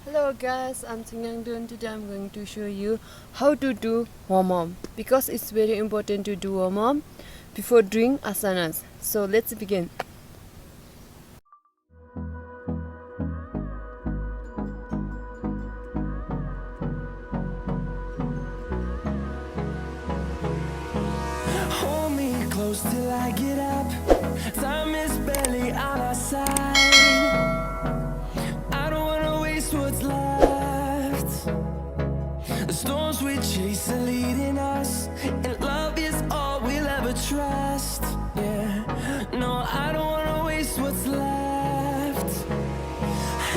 Hello guys, I'm Yangdon. Today I'm going to show you how to do warm-up because it's very important to do warm-up before doing asanas. So let's begin. Hold me close till I get up. Time is barely on our side. I don't wanna waste what's left. The storms we chase are leading us, and love is all we'll ever trust. Yeah, no, I don't wanna waste what's left.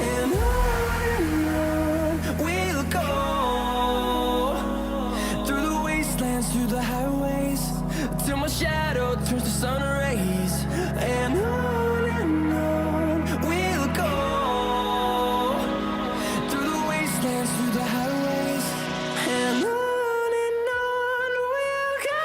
And on we'll go, through the wastelands, through the highways, till my shadow turns to sun rays. And on we'll go, through the wastelands, through the highways, and on we'll go.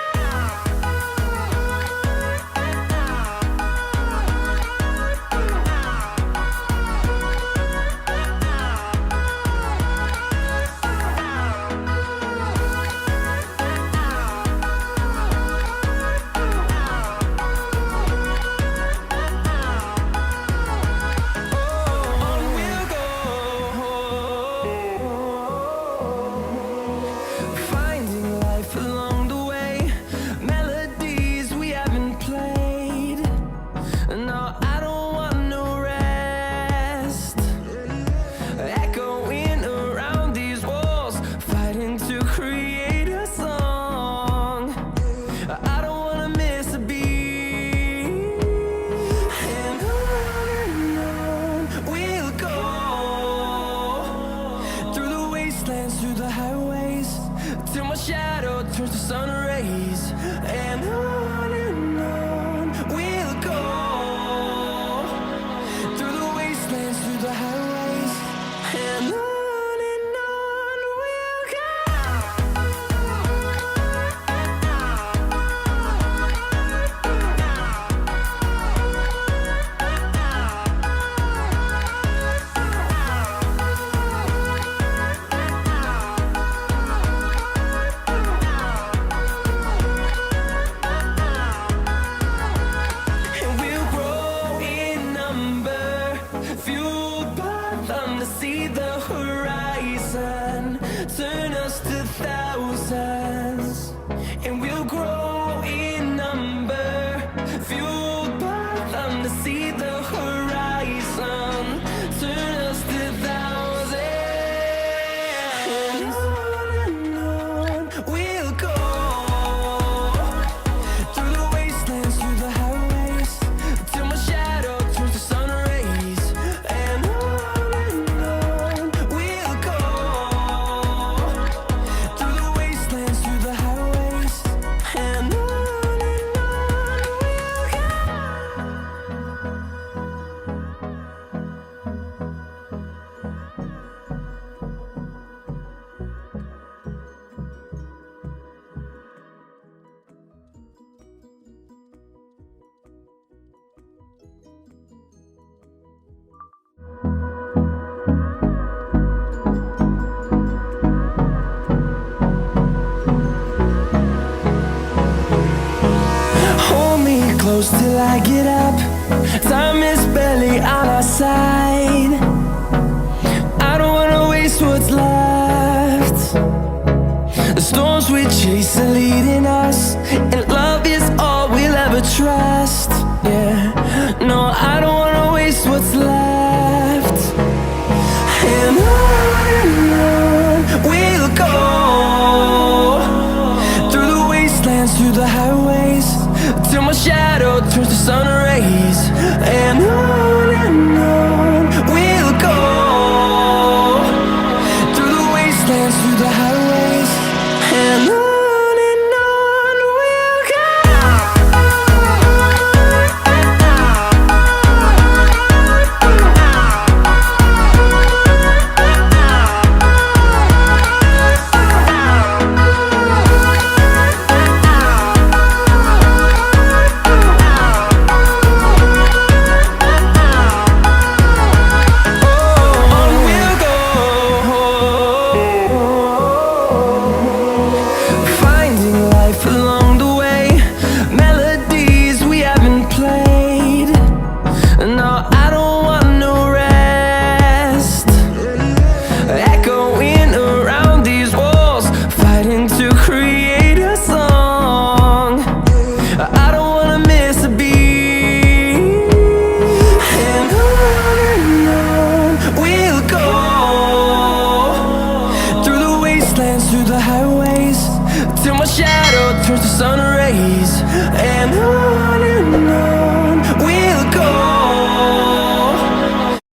Finding life along the way, melodies we haven't played. No, I don't want no rest. Echoing around these walls, fighting to create a song. I don't wanna miss a beat. And on we'll go, through the wastelands, through the highways, till my shadow turns to sun rays. And on we'll go, through the wastelands, through the highways, and on we'll go. And we'll grow in number, fueled by them to see the horizon, turn us to thousands. And we'll grow in number, fueled by them to see the horizon, turn us to thousands. And on we'll go, through the wastelands, through the highways, till my shadow turns to sun rays. And on we'll go, through the wastelands, through the highways, and on we'll go. Hold me close till I get up. Time is barely on our side. I don't wanna waste what's left. The storms we chase are leading us, and love is all we'll ever trust. Yeah, no, I don't wanna waste what's left. And on we'll go, through the wastelands, through the highways, till my shadow turns to sun